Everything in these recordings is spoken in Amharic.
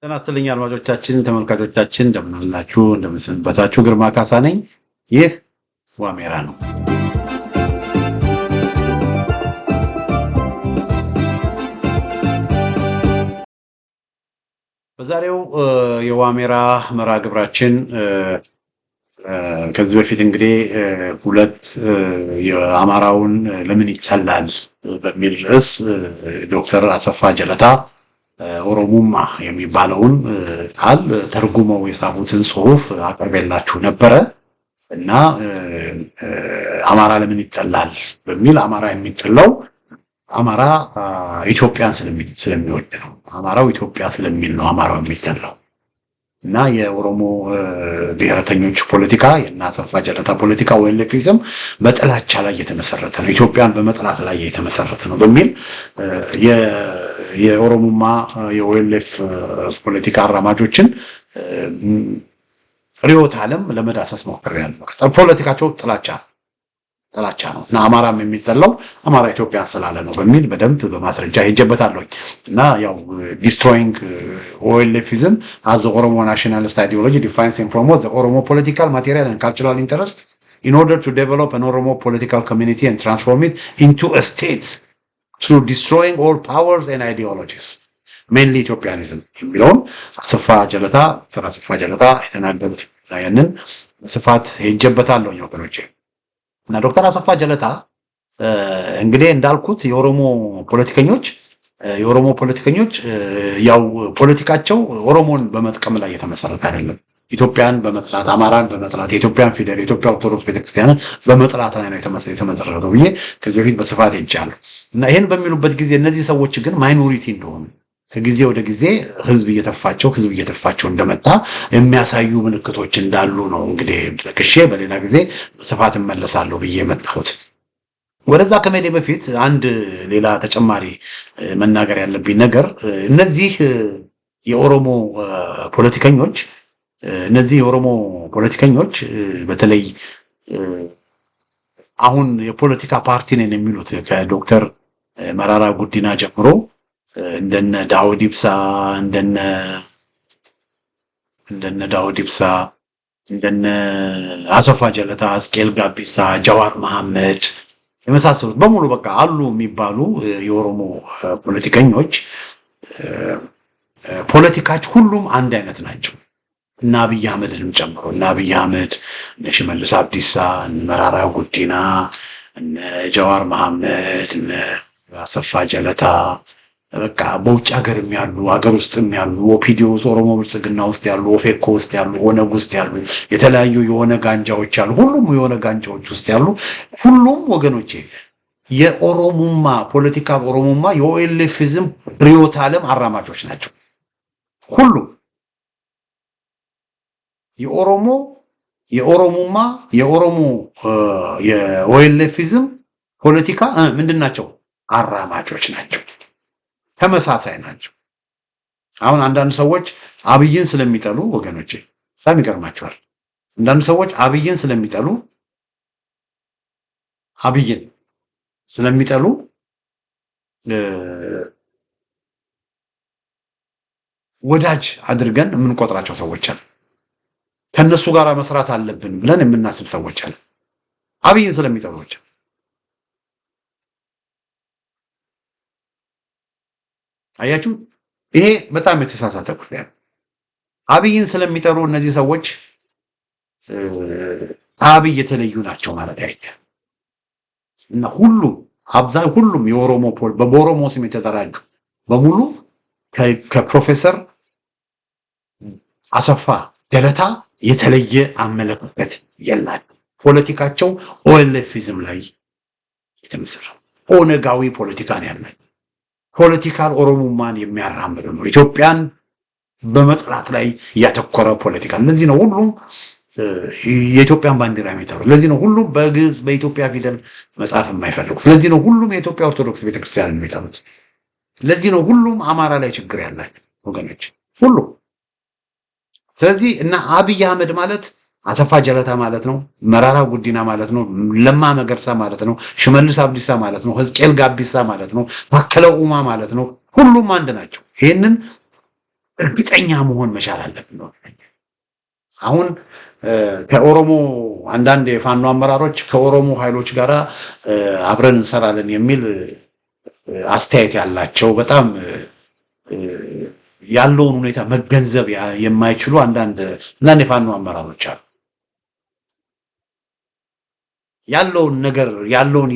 ጤና ይስጥልኝ አድማጮቻችን፣ ተመልካቾቻችን እንደምን አላችሁ? እንደምን ሰንበታችሁ? ግርማ ካሳ ነኝ። ይህ ዋሜራ ነው። በዛሬው የዋሜራ መርሃ ግብራችን ከዚህ በፊት እንግዲህ ሁለት የአማራውን ለምን ይቻላል በሚል ርዕስ ዶክተር አሰፋ ጀለታ ኦሮሙማ የሚባለውን ቃል ተርጉመው የጻፉትን ጽሑፍ አቅርቤላችሁ ነበረ እና አማራ ለምን ይጠላል በሚል አማራ የሚጠላው አማራ ኢትዮጵያን ስለሚወድ ነው። አማራው ኢትዮጵያ ስለሚል ነው አማራው የሚጠላው እና የኦሮሞ ብሔረተኞች ፖለቲካ የእነ አሰፋ ጀለታ ፖለቲካ ኦኤልኤፊዝም በጥላቻ ላይ የተመሰረተ ነው፣ ኢትዮጵያን በመጥላት ላይ የተመሰረተ ነው በሚል የኦሮሞማ የኦኤልኤፍ ፖለቲካ አራማጆችን ርዕዮተ ዓለም ለመዳሰስ ሞክሬያለሁ። ፖለቲካቸው ጥላቻ ነው እና አማራም የሚጠላው አማራ ኢትዮጵያን ስላለ ነው በሚል በደንብ በማስረጃ ሄጀበታለሁ እና ያው ዲስትሮይንግ ኦኤልኤፊዝም as the Oromo nationalist ideology defines and promotes the Oromo political, material and cultural interest in order to develop an Oromo political community and transform it into a state through destroying all powers and ideologies, mainly Ethiopianism የሚለውን አሰፋ ጀለታ የተናገሩት ያንን በስፋት ሄጀበታለሁ ወገኖቼ። እና ዶክተር አሰፋ ጀለታ እንግዲህ እንዳልኩት የኦሮሞ ፖለቲከኞች ያው ፖለቲካቸው ኦሮሞን በመጥቀም ላይ የተመሰረተ አይደለም። ኢትዮጵያን በመጥላት አማራን በመጥላት የኢትዮጵያን ፊደል የኢትዮጵያ ኦርቶዶክስ ቤተክርስቲያንን በመጥላት ላይ ነው የተመሰረተው ብዬ ከዚህ በፊት በስፋት ሄጃለሁ። እና ይሄን በሚሉበት ጊዜ እነዚህ ሰዎች ግን ማይኖሪቲ እንደሆኑ ከጊዜ ወደ ጊዜ ህዝብ እየተፋቸው እንደመጣ የሚያሳዩ ምልክቶች እንዳሉ ነው እንግዲህ ተከሼ በሌላ ጊዜ በስፋት እመለሳለሁ ብዬ መጣሁት። ወደዛ ከመሄዴ በፊት አንድ ሌላ ተጨማሪ መናገር ያለብኝ ነገር እነዚህ የኦሮሞ ፖለቲከኞች በተለይ አሁን የፖለቲካ ፓርቲ ነን የሚሉት ከዶክተር መራራ ጉዲና ጀምሮ እንደነ ዳውድ ኢብሳ እንደነ አሰፋ ጀለታ፣ አስቄል ጋቢሳ፣ ጀዋር መሐመድ የመሳሰሉት በሙሉ በቃ አሉ የሚባሉ የኦሮሞ ፖለቲከኞች ፖለቲካች ሁሉም አንድ አይነት ናቸው። እና አብይ አህመድንም ጨምሮ እና አብይ አህመድ፣ እነ ሽመልስ አብዲሳ፣ እነ መራራ ጉዲና፣ እነ ጀዋር መሐመድ፣ እነ አሰፋ ጀለታ በቃ በውጭ ሀገርም ያሉ ሀገር ውስጥም ያሉ ኦፒዲዮስ ኦሮሞ ብልጽግና ውስጥ ያሉ ኦፌኮ ውስጥ ያሉ ኦነግ ውስጥ ያሉ የተለያዩ የሆነ ጋንጃዎች ያሉ ሁሉም የሆነ ጋንጃዎች ውስጥ ያሉ ሁሉም ወገኖቼ የኦሮሞማ ፖለቲካ ኦሮሞማ የኦኤልኤፊዝም ርዕዮተ ዓለም አራማጆች ናቸው። ሁሉም የኦሮሞማ የኦኤልኤፊዝም ፖለቲካ ምንድናቸው? አራማጆች ናቸው። ተመሳሳይ ናቸው። አሁን አንዳንድ ሰዎች አብይን ስለሚጠሉ ወገኖቼ በጣም ይገርማቸዋል። አንዳንድ ሰዎች አብይን ስለሚጠሉ ወዳጅ አድርገን የምንቆጥራቸው ሰዎች አሉ። ከነሱ ጋር መስራት አለብን ብለን የምናስብ ሰዎች አሉ። አብይን ስለሚጠሉ ብቻ አያችሁ፣ ይሄ በጣም የተሳሳተ ጉዳይ ነው። አብይን ስለሚጠሩ እነዚህ ሰዎች አብይ የተለዩ ናቸው ማለት አይደለም። እና ሁሉም በኦሮሞ ስም የተደራጁ በሙሉ ከፕሮፌሰር አሰፋ ጀለታ የተለየ አመለካከት የላቸው። ፖለቲካቸው ኦኤልኤፊዝም ላይ የተመሰረተ ኦነጋዊ ፖለቲካን ያላቸው ፖለቲካል ኦሮሞማን የሚያራምድ ነው። ኢትዮጵያን በመጥላት ላይ ያተኮረ ፖለቲካ። ለዚህ ነው ሁሉም የኢትዮጵያን ባንዲራ የሚጠሩ። ለዚህ ነው ሁሉም በግዕዝ በኢትዮጵያ ፊደል መጻፍ የማይፈልጉት። ለዚህ ነው ሁሉም የኢትዮጵያ ኦርቶዶክስ ቤተክርስቲያን የሚጠሉት። ለዚህ ነው ሁሉም አማራ ላይ ችግር ያላቸው ወገኖች ሁሉ። ስለዚህ እና አብይ አህመድ ማለት አሰፋ ጀለታ ማለት ነው፣ መራራ ጉዲና ማለት ነው፣ ለማ መገርሳ ማለት ነው፣ ሽመልስ አብዲሳ ማለት ነው፣ ሕዝቅኤል ጋቢሳ ማለት ነው፣ ታከለ ኡማ ማለት ነው። ሁሉም አንድ ናቸው። ይሄንን እርግጠኛ መሆን መቻል አለብን ነው። አሁን ከኦሮሞ አንዳንድ የፋኖ አመራሮች ከኦሮሞ ኃይሎች ጋር አብረን እንሰራለን የሚል አስተያየት ያላቸው በጣም ያለውን ሁኔታ መገንዘብ የማይችሉ አንዳንድ የፋኖ አመራሮች አሉ። ያለውን ነገር ያለውን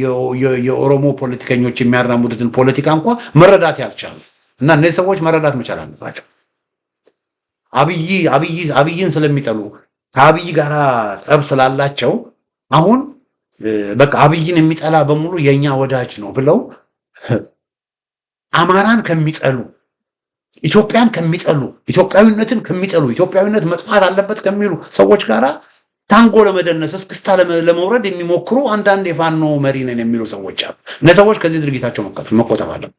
የኦሮሞ ፖለቲከኞች የሚያራምዱትን ፖለቲካ እንኳን መረዳት ያልቻሉ እና እነዚህ ሰዎች መረዳት መቻል አለባቸው። አብይን ስለሚጠሉ ከአብይ ጋር ጸብ ስላላቸው አሁን በቃ አብይን የሚጠላ በሙሉ የኛ ወዳጅ ነው ብለው አማራን ከሚጠሉ ኢትዮጵያን ከሚጠሉ ኢትዮጵያዊነትን ከሚጠሉ ኢትዮጵያዊነት መጥፋት አለበት ከሚሉ ሰዎች ጋር ታንጎ ለመደነስ እስክስታ ለመውረድ የሚሞክሩ አንዳንድ የፋኖ መሪ ነን የሚሉ ሰዎች አሉ። እነዚህ ሰዎች ከዚህ ድርጊታቸው መቆጠብ አለበት።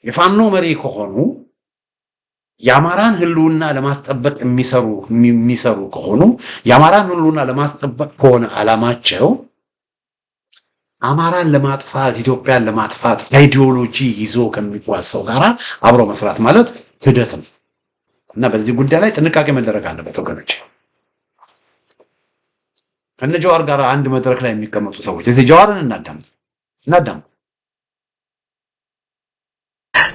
የፋኖ መሪ ከሆኑ የአማራን ህልውና ለማስጠበቅ የሚሰሩ ከሆኑ የአማራን ህልውና ለማስጠበቅ ከሆነ ዓላማቸው አማራን ለማጥፋት ኢትዮጵያን ለማጥፋት አይዲዮሎጂ ይዞ ከሚጓዝ ሰው ጋር አብሮ መስራት ማለት ክህደት ነው እና በዚህ ጉዳይ ላይ ጥንቃቄ መደረግ አለበት ወገኖች። ከነ ጀዋር ጋር አንድ መድረክ ላይ የሚቀመጡ ሰዎች እዚህ ጀዋርን እናዳም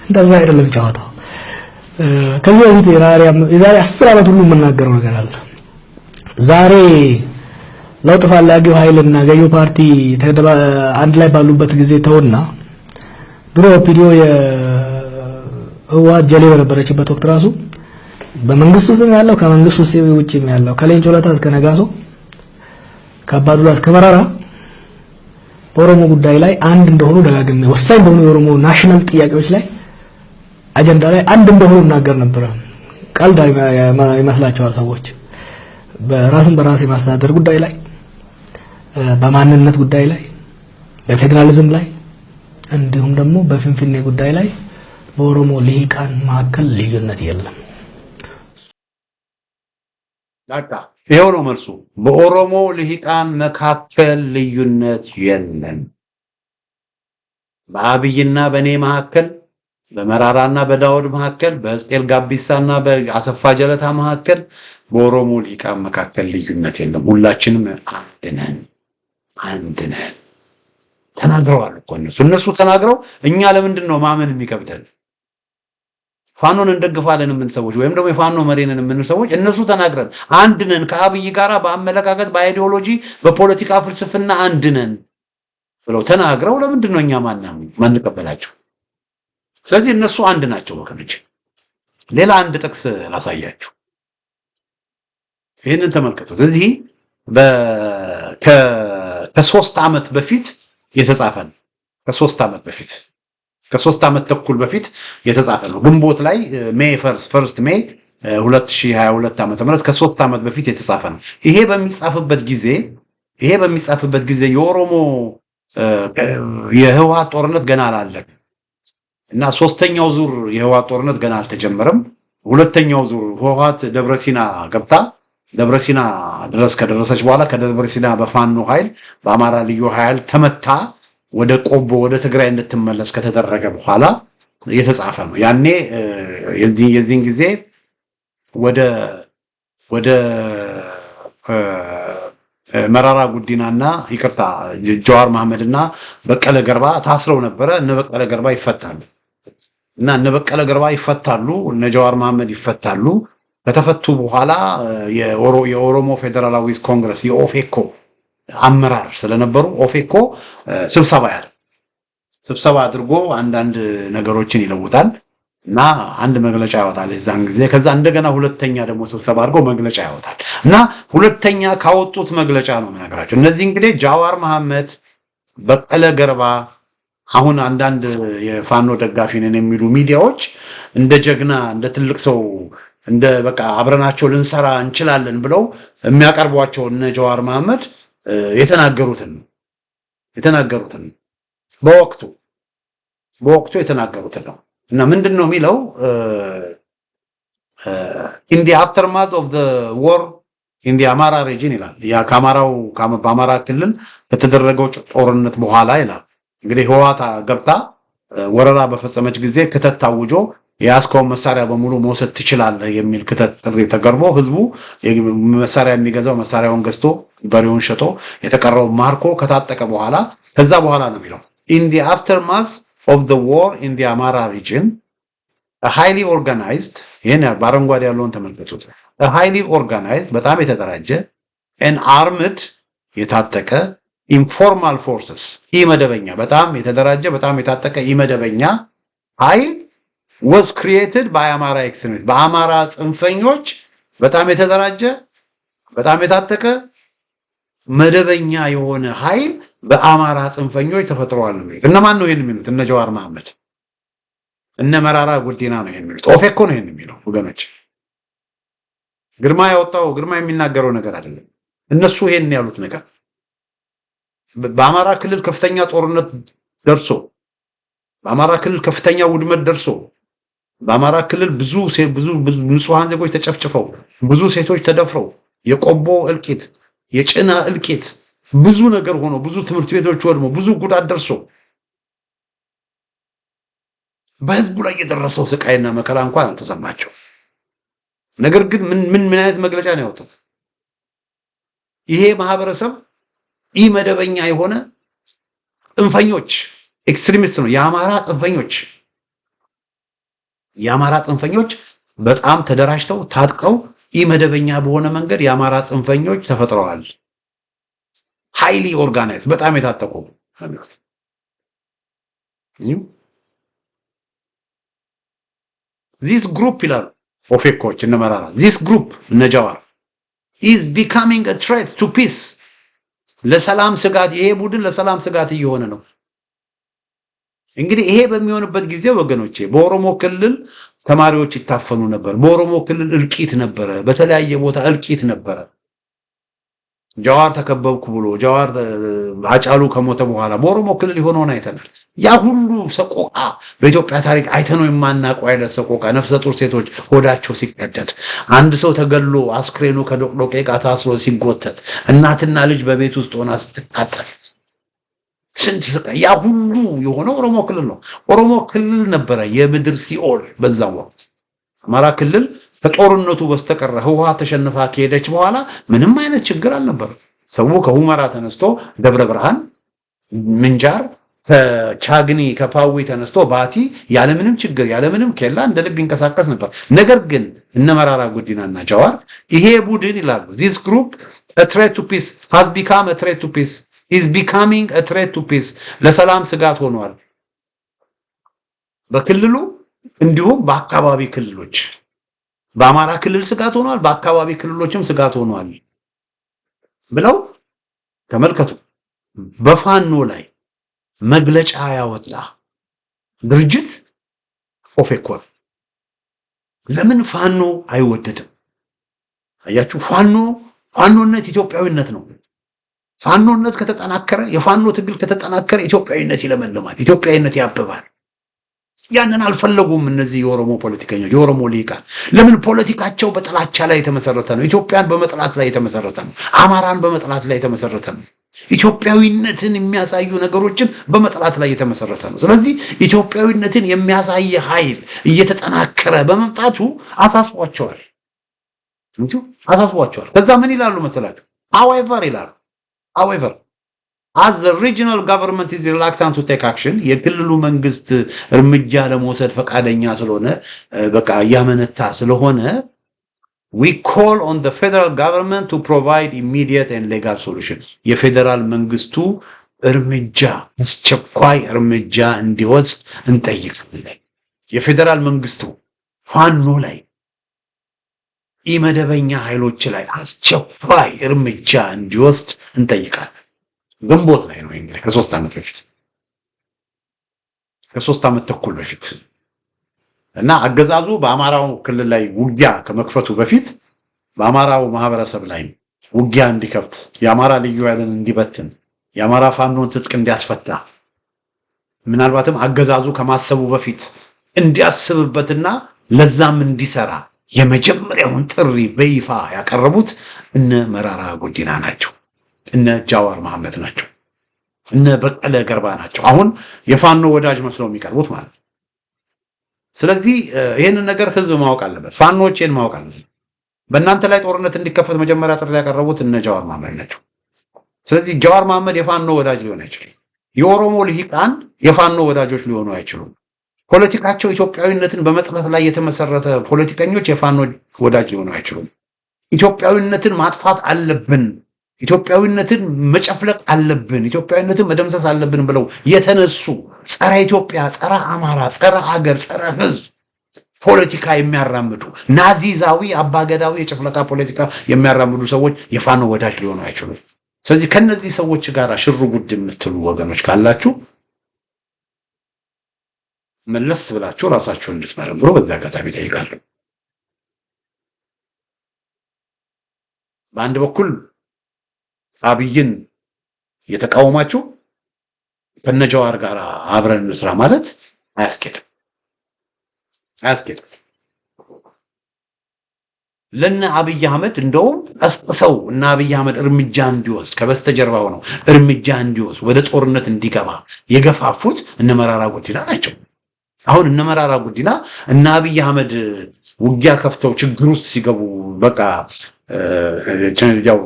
እንደዛ አይደለም ጨዋታው። ከዚህ በፊት የዛሬ 10 ዓመት ሁሉ የምናገረው ነገር አለ። ዛሬ ለውጥ ፈላጊው ኃይልና ገዢው ፓርቲ አንድ ላይ ባሉበት ጊዜ ተውና ድሮ ፒዲዮ የህወሓት ጀሌ በነበረችበት ወቅት ራሱ በመንግስቱ ውስጥ ያለው ከመንግስቱ ውጭም ያለው ከሌንጮ ለታ እስከ ነጋሶ ከአባዱላ እስከ መራራ በኦሮሞ ጉዳይ ላይ አንድ እንደሆኑ ደጋግሜ ወሳኝ በሆኑ የኦሮሞ ናሽናል ጥያቄዎች ላይ አጀንዳ ላይ አንድ እንደሆኑ እናገር ነበር። ቀልድ ይመስላቸዋል ሰዎች። በራስን በራስ የማስተዳደር ጉዳይ ላይ፣ በማንነት ጉዳይ ላይ፣ በፌደራሊዝም ላይ እንዲሁም ደግሞ በፍንፍኔ ጉዳይ ላይ በኦሮሞ ልሂቃን መካከል ልዩነት የለም። ዳካ ይሄው ነው መልሱ። በኦሮሞ ልሂቃን መካከል ልዩነት የለም። በአብይና በኔ መካከል፣ በመራራና በዳውድ መካከል፣ በሕዝቅኤል ጋቢሳና በአሰፋ ጀለታ መካከል፣ በኦሮሞ ልሂቃን መካከል ልዩነት የለም። ሁላችንም አንድ ነን ተናግረዋል እኮ እነሱ ተናግረው እኛ ለምንድን ነው ማመን የሚከብደን? ፋኖን እንደግፋለን ምን ሰዎች ወይም ደግሞ የፋኖ መሪነን ምን ሰዎች እነሱ ተናግረን አንድ ነን ከአብይ ጋራ በአመለካከት በአይዲዮሎጂ በፖለቲካ ፍልስፍና አንድ ነን ብለው ተናግረው ለምንድን ነው እኛ ማንቀበላቸው? ስለዚህ እነሱ አንድ ናቸው ወገኖች። ሌላ አንድ ጥቅስ ላሳያችሁ። ይሄንን ተመልከቱት። እዚህ ከ3 ዓመት በፊት የተጻፈ ነው። ከ3 ዓመት ተኩል በፊት የተጻፈ ነው። ግንቦት ላይ ሜይ 1 ሜይ 2022 ዓ.ም ከ3 ዓመት በፊት የተጻፈ ነው። ይሄ በሚጻፍበት ጊዜ የኦሮሞ የህወሓት ጦርነት ገና አላለቀ እና 3ኛው ዙር የህወሓት ጦርነት ገና አልተጀመረም። 2ኛው ዙር ህወሓት ደብረሲና ገብታ ደብረሲና ድረስ ከደረሰች በኋላ ከደብረሲና በፋኖ ኃይል በአማራ ልዩ ኃይል ተመታ ወደ ቆቦ ወደ ትግራይ እንድትመለስ ከተደረገ በኋላ የተጻፈ ነው። ያኔ የዚህን ጊዜ ወደ መራራ ጉዲናና ይቅርታ ጀዋር መሐመድና በቀለ ገርባ ታስረው ነበረ። እነ በቀለ ገርባ ይፈታሉ እና እነ በቀለ ገርባ ይፈታሉ፣ እነ ጀዋር መሐመድ ይፈታሉ። ከተፈቱ በኋላ የኦሮሞ ፌደራላዊስት ኮንግረስ የኦፌኮ አመራር ስለነበሩ ኦፌኮ ስብሰባ አድርጎ አንዳንድ ነገሮችን ይለውጣል እና አንድ መግለጫ ያወጣል የዛን ጊዜ። ከዛ እንደገና ሁለተኛ ደግሞ ስብሰባ አድርጎ መግለጫ ያወጣል እና ሁለተኛ ካወጡት መግለጫ ነው የምነግራቸው። እነዚህ እንግዲህ ጃዋር መሐመድ፣ በቀለ ገርባ አሁን አንዳንድ የፋኖ ደጋፊ ነን የሚሉ ሚዲያዎች እንደ ጀግና እንደ ትልቅ ሰው እንደ በቃ አብረናቸው ልንሰራ እንችላለን ብለው የሚያቀርቧቸው እነ ጃዋር መሐመድ የተናገሩትን በወቅቱ የተናገሩትን ነው እና ምንድነው የሚለው in the aftermath of the war in the Amara region ይላል። ያ በአማራ ክልል ከተደረገው ጦርነት በኋላ ይላል እንግዲህ ህወሓት ገብታ ወረራ በፈጸመች ጊዜ ክተት ታውጆ የያዝከውን መሳሪያ በሙሉ መውሰድ ትችላለህ የሚል ክተት ጥሪ ተቀርቦ ህዝቡ መሳሪያ የሚገዛው መሳሪያውን ገዝቶ በሬውን ሸጦ የተቀረው ማርኮ ከታጠቀ በኋላ ከዛ በኋላ ነው የሚለው in the aftermath of the war in the Amara region a highly organized ይሄን በአረንጓዴ ያለውን ተመልከቱት a highly organized በጣም የተደራጀ and armed የታጠቀ informal forces ኢመደበኛ በጣም የተደራጀ በጣም የታጠቀ ኢመደበኛ ኃይል was created by Amara extremists በአማራ ጽንፈኞች በጣም የተደራጀ በጣም የታጠቀ መደበኛ የሆነ ኃይል በአማራ ጽንፈኞች ተፈጥሯል ነው እነማን ነው ይሄን የሚሉት እነ ጀዋር መሐመድ እነ መራራ ጉዲና ነው ይሄን የሚሉት ኦፌኮ ነው ይሄን የሚለው ወገኖች ግርማ ያወጣው ግርማ የሚናገረው ነገር አይደለም እነሱ ይሄን ያሉት ነገር በአማራ ክልል ከፍተኛ ጦርነት ደርሶ በአማራ ክልል ከፍተኛ ውድመት ደርሶ በአማራ ክልል ብዙ ንጹሃን ዜጎች ተጨፍጭፈው ብዙ ሴቶች ተደፍረው የቆቦ እልቂት የጭና እልቂት ብዙ ነገር ሆኖ ብዙ ትምህርት ቤቶች ወድሞ ብዙ ጉዳት ደርሶ በህዝቡ ላይ የደረሰው ስቃይና መከራ እንኳን አልተሰማቸው ነገር ግን ምን አይነት መግለጫ ነው ያወጡት ይሄ ማህበረሰብ ኢመደበኛ የሆነ ጽንፈኞች ኤክስትሪሚስት ነው የአማራ ጽንፈኞች በጣም ተደራጅተው ታጥቀው ኢመደበኛ በሆነ መንገድ የአማራ ጽንፈኞች ተፈጥረዋል highly organized በጣም የታጠቁ this group ይላሉ ኦፌኮች እነ መራራ this group እነ ጀዋር is becoming a threat to peace ለሰላም ስጋት ይሄ ቡድን ለሰላም ስጋት እየሆነ ነው እንግዲህ ይሄ በሚሆንበት ጊዜ ወገኖቼ በኦሮሞ ክልል ተማሪዎች ይታፈኑ ነበር በኦሮሞ ክልል እልቂት ነበር በተለያየ ቦታ እልቂት ነበር ጀዋር ተከበብኩ ብሎ ጀዋር አጫሉ ከሞተ በኋላ በኦሮሞ ክልል የሆነውን አይተናል ያ ሁሉ ሰቆቃ በኢትዮጵያ ታሪክ አይተነው የማናውቀው አይነት ሰቆቃ ነፍሰ ጡር ሴቶች ሆዳቸው ሲቀደድ አንድ ሰው ተገሎ አስክሬኑ ከዶቅዶቄ ጋር ታስሮ ሲጎተት እናትና ልጅ በቤት ውስጥ ሆና ስትቃጠል ስንት ስቃይ ያ ሁሉ የሆነው ኦሮሞ ክልል ነው ኦሮሞ ክልል ነበረ የምድር ሲኦል በዛው ወቅት አማራ ክልል ከጦርነቱ በስተቀር ህወሓት ተሸንፋ ከሄደች በኋላ ምንም አይነት ችግር አልነበረም ሰው ከሁመራ ተነስቶ ደብረ ብርሃን ምንጃር ከቻግኒ ከፓዊ ተነስቶ ባቲ ያለምንም ችግር ያለምንም ኬላ እንደ ልብ ይንቀሳቀስ ነበር ነገር ግን እነ መራራ ጉዲናና ጀዋር ይሄ ቡድን ይላሉ this group a threat to peace has become a threat to peace is becoming a threat to peace ለሰላም ስጋት ሆኗል በክልሉ እንዲሁም በአካባቢ ክልሎች በአማራ ክልል ስጋት ሆኗል በአካባቢ ክልሎችም ስጋት ሆኗል ብለው ተመልከቱ በፋኖ ላይ መግለጫ ያወጣ ድርጅት ኦፌኮ ለምን ፋኖ አይወደድም አያችሁ ፋኖነት ኢትዮጵያዊነት ነው ፋኖነት ከተጠናከረ የፋኖ ትግል ከተጠናከረ ኢትዮጵያዊነት ይለመልማል ኢትዮጵያዊነት ያብባል ያንን አልፈለጉም እነዚህ የኦሮሞ ፖለቲከኞች የኦሮሞ ሊቃን ለምን ፖለቲካቸው በጥላቻ ላይ የተመሰረተ ነው ኢትዮጵያን በመጥላት ላይ የተመሰረተ ነው አማራን በመጥላት ላይ የተመሰረተ ነው ኢትዮጵያዊነትን የሚያሳዩ ነገሮችን በመጥላት ላይ የተመሰረተ ነው ስለዚህ ኢትዮጵያዊነትን የሚያሳይ ኃይል እየተጠናከረ በመምጣቱ አሳስቧቸዋል ከዛ ምን ይላሉ መሰላችሁ however as the regional government is reluctant to take action የክልሉ መንግስት እርምጃ ለመውሰድ ፈቃደኛ ስለሆነ በቃ ያመነታ ስለሆነ we call on the federal government to provide immediate and legal solutions የፌደራል መንግስቱ እርምጃ አስቸኳይ እርምጃ እንዲወስድ እንጠይቃለን የፌደራል መንግስቱ ፋኖ ላይ ኢመደበኛ ኃይሎች ላይ አስቸኳይ እርምጃ እንዲወስድ እንጠይቃለን ግንቦት ላይ ነው እንግዲህ ከ3 ዓመት ተኩል በፊት እና አገዛዙ በአማራው ክልል ላይ ውጊያ ከመክፈቱ በፊት በአማራው ማህበረሰብ ላይ ውጊያ እንዲከፍት የአማራ ልዩ ኃይልን እንዲበትን የአማራ ፋኖን ትጥቅ እንዲያስፈታ ምናልባትም አገዛዙ ከማሰቡ በፊት እንዲያስብበትና ለዛም እንዲሰራ የመጀመሪያውን ጥሪ በይፋ ያቀረቡት እነ መራራ ጉዲና ናቸው እነ ጃዋር መሐመድ ናቸው እነ በቀለ ገርባ ናቸው አሁን የፋኖ ወዳጅ መስለው የሚቀርቡት ማለት ስለዚህ ይሄንን ነገር ህዝብ ማወቅ አለበት፣ ፋኖችን ማወቅ አለበት። በእናንተ ላይ ጦርነት እንዲከፈት መጀመሪያ ጥሪ ያቀረቡት እነ ጃዋር መሐመድ ናቸው። ስለዚህ ጃዋር መሐመድ የፋኖ ወዳጅ ሊሆን አይችልም። የኦሮሞ ልሂቃን የፋኖ ወዳጆች ሊሆኑ አይችሉም። ፖለቲካቸው ኢትዮጵያዊነትን በመጥላት ላይ የተመሰረተ ፖለቲከኞች የፋኖ ወዳጅ ሊሆኑ አይችሉም። ኢትዮጵያዊነትን ማጥፋት አለብን፣ ኢትዮጵያዊነትን መጨፍለቅ አለብን፣ ኢትዮጵያዊነትን መደምሰስ አለብን ብለው የተነሱ ጸረ ኢትዮጵያ፣ ጸረ አማራ፣ ጸረ ሀገር፣ ጸረ ህዝብ ፖለቲካ የሚያራምዱ ናዚዛዊ፣ አባገዳዊ የጨፍለቃ ፖለቲካ የሚያራምዱ ሰዎች የፋኖ ወዳጅ ሊሆኑ አይችሉም። ስለዚህ ከነዚህ ሰዎች ጋር ሽሩ ጉድ የምትሉ ወገኖች ካላችሁ መለስ ብላችሁ ራሳችሁን እንድትመረምሩ በዚህ አጋጣሚ ጠይቃለሁ። በአንድ በኩል አብይን የተቃወማችሁ ከነጃዋር ጋር አብረን እንስራ ማለት አያስኬድም። ለነ አብይ አህመድ እንደውም ቀስቅሰው እና አብይ አህመድ እርምጃ እንዲወስድ ከበስተጀርባው ነው እርምጃ እንዲወስድ ወደ ጦርነት እንዲገባ የገፋፉት እነ መራራ ጉዲና ናቸው። አሁን እነ መራራ ጉዲና እና አብይ አህመድ ውጊያ ከፍተው ችግር ውስጥ ሲገቡ በቃ ያው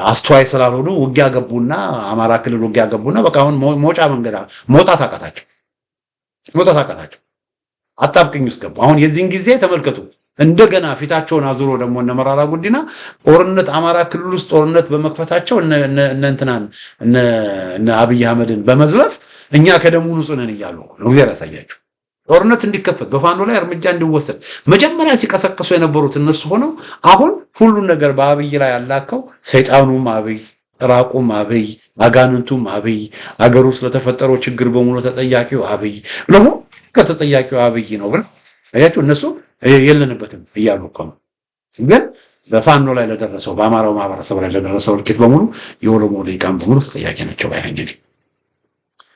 አስተዋይ ስላልሆኑ ውጊያ ገቡና አማራ ክልል ውጊያ ገቡና በቃ አሁን መውጫ መንገድ መውጣት አቃታቸው። አጣብቅኝ ውስጥ ገቡ። አሁን የዚህን ጊዜ ተመልከቱ፣ እንደገና ፊታቸውን አዙሮ ደግሞ እነ መራራ ጉዲና ጦርነት አማራ ክልል ውስጥ ጦርነት በመክፈታቸው እነ አብይ አህመድን በመዝለፍ እኛ ከደሙ ንጹህ ነን እያሉ ነው። እግዚአብሔር ያሳያቸው። ጦርነት እንዲከፈት በፋኖ ላይ እርምጃ እንዲወሰድ መጀመሪያ ሲቀሰቅሱ የነበሩት እነሱ ሆነው አሁን ሁሉን ነገር በአብይ ላይ ያላከው ሰይጣኑም አብይ፣ ራቁም አብይ፣ አጋንንቱም አብይ፣ አገሩ ስለተፈጠረው ችግር በሙሉ ተጠያቂው አብይ፣ ለሁሉ ከተጠያቂው አብይ ነው ብለው አያችሁ። እነሱ የለንበትም እያሉ እኮ ነው። ግን በፋኖ ላይ ለደረሰው በአማራው ማህበረሰብ ላይ ለደረሰው እልቂት በሙሉ የኦሮሞ ልሂቃን በሙሉ ተጠያቂ ናቸው።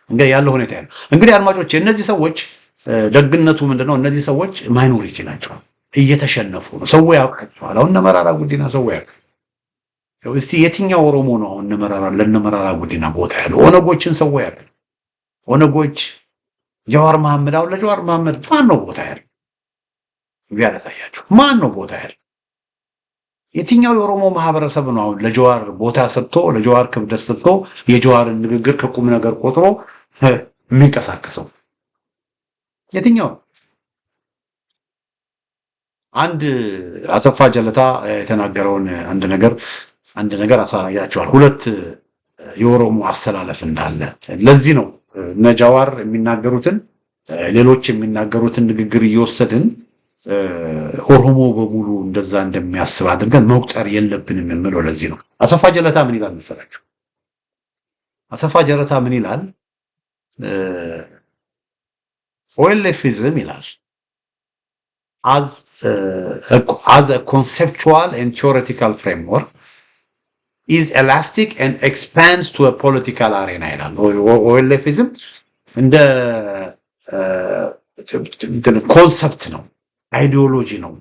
እንግዲህ ያለው ሁኔታ ያለው እንግዲህ አድማጮች፣ እነዚህ ሰዎች ደግነቱ ምንድነው? እነዚህ ሰዎች ማይኖሪቲ ናቸው፣ እየተሸነፉ ነው። ሰው ያውቃቸዋል። አሁን እነ መራራ ጉዲና ሰው ያውቃል። እስቲ የትኛው ኦሮሞ ነው አሁን ለእነ መራራ ጉዲና ቦታ ያለው? ኦነጎችን ሰው ያውቃል። ኦነጎች ጃዋር መሐመድ፣ አሁን ለጃዋር መሐመድ ማን ነው ቦታ ያለው? እግዚአብሔር ያሳያችሁ። ማን ነው ቦታ ያለው? የትኛው የኦሮሞ ማህበረሰብ ነው አሁን ለጃዋር ቦታ ሰጥቶ ለጃዋር ክብደት ሰጥቶ የጃዋርን ንግግር ከቁም ነገር ቆጥሮ የሚንቀሳቀሰው? የትኛው? አንድ አሰፋ ጀለታ የተናገረውን አንድ ነገር አሳያቸዋል። ሁለት የኦሮሞ አሰላለፍ እንዳለ ለዚህ ነው እነ ጃዋር የሚናገሩትን ሌሎች የሚናገሩትን ንግግር እየወሰድን ኦሮሞ በሙሉ እንደዛ እንደሚያስብ አድርገን መቁጠር የለብንም የምለው ለዚህ ነው። አሰፋ ጀለታ ምን ይላል መሰላችሁ? አሰፋ ጀለታ ምን ይላል? OLFism ይላል as a conceptual and theoretical framework is elastic and expands to a political arena ይላል። OLFism እንደ ኮንሰፕት ነው፣ አይዲዮሎጂ ነው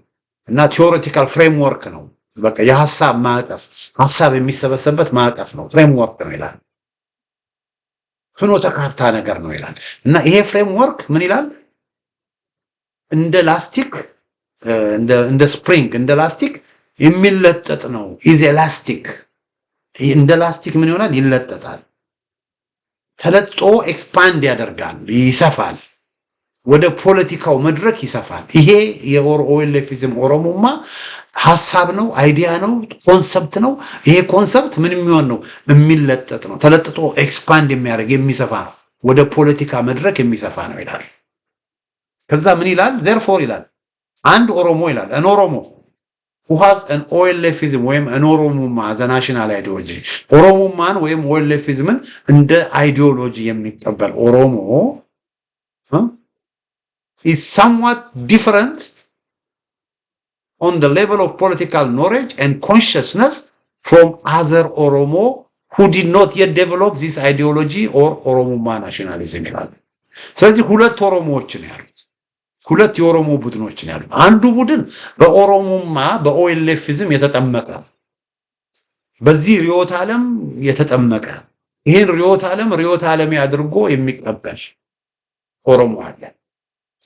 እና ቲዮሬቲካል ፍሬምወርክ ነው። በቃ የሐሳብ ማዕቀፍ፣ ሐሳብ የሚሰበሰብበት ማዕቀፍ ነው፣ ፍሬምወርክ ነው ይላል። ፍኖተ ካርታ ነገር ነው ይላል። እና ይሄ ፍሬምወርክ ምን ይላል? እንደ ላስቲክ እንደ ስፕሪንግ እንደ ላስቲክ የሚለጠጥ ነው። ኢዝ ኤላስቲክ። እንደ ላስቲክ ምን ይሆናል? ይለጠጣል። ተለጦ ኤክስፓንድ ያደርጋል፣ ይሰፋል፣ ወደ ፖለቲካው መድረክ ይሰፋል። ይሄ የኦኤልኤፊዝም ኦሮሞማ ሐሳብ ነው፣ አይዲያ ነው፣ ኮንሰፕት ነው። ይሄ ኮንሰፕት ምን የሚሆን ነው? የሚለጠጥ ነው። ተለጥጦ ኤክስፓንድ የሚያደርግ የሚሰፋ ነው፣ ወደ ፖለቲካ መድረክ የሚሰፋ ነው ይላል። ከዛ ምን ይላል? therefore ይላል አንድ ኦሮሞ ይላል an ኦሮሞ who has an OLFism ወይም an ኦሮሞማ as a national ideology ኦሮሞማን ወይም OLFisምን እንደ አይዲዮሎጂ የሚቀበል ኦሮሞ is somewhat different on the level of political knowledge and consciousness from other Oromo who did not yet develop this ideology or Oromoma nationalism ይላል። ስለዚህ ሁለት ኦሮሞዎች ነው ያሉት፣ ሁለት የኦሮሞ ቡድኖች ነው ያሉት። አንዱ ቡድን በኦሮሞማ በኦኤልኤፊዝም የተጠመቀ በዚህ ሪዮት ዓለም የተጠመቀ ይሄን ሪዮት ዓለም ያድርጎ የሚቀበል ኦሮሞ አለ።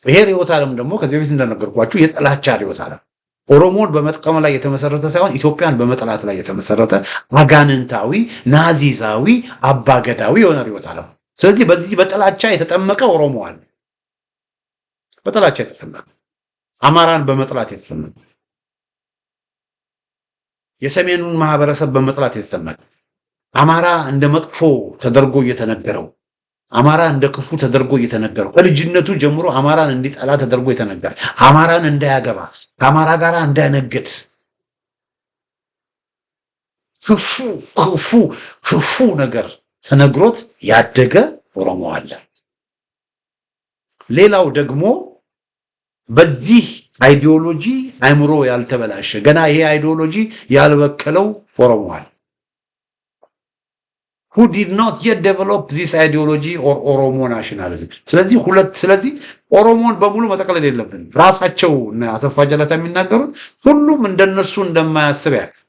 ይሄ ርዕዮተ ዓለም ደግሞ ከዚህ በፊት እንደነገርኳችሁ የጥላቻ ርዕዮተ ዓለም ኦሮሞን በመጥቀም ላይ የተመሰረተ ሳይሆን ኢትዮጵያን በመጥላት ላይ የተመሰረተ አጋንንታዊ ናዚዛዊ አባገዳዊ የሆነ ርዕዮተ ዓለም። ስለዚህ በዚህ በጥላቻ የተጠመቀ ኦሮሞ አለ። በጥላቻ የተጠመቀ አማራን በመጥላት የተጠመቀ የሰሜኑን ማህበረሰብ በመጥላት የተጠመቀ አማራ እንደ መጥፎ ተደርጎ እየተነገረው አማራ እንደ ክፉ ተደርጎ እየተነገረው ከልጅነቱ ጀምሮ አማራን እንዲጠላ ተደርጎ የተነገረ አማራን እንዳያገባ ከአማራ ጋር እንዳይነግድ ክፉ ነገር ተነግሮት ያደገ ኦሮሞ አለ። ሌላው ደግሞ በዚህ አይዲዮሎጂ አይምሮ ያልተበላሸ ገና ይሄ አይዲዮሎጂ ያልበቀለው ኦሮሞ አለ። who did not yet develop this ideology or ኦሮሞ ናሽናሊዝም። ስለዚህ ኦሮሞን በሙሉ መጠቅለል የለብንም። ራሳቸው አሰፋ ጀለታ የሚናገሩት ሁሉም እንደነሱ እንደማያስብ ያውቃል።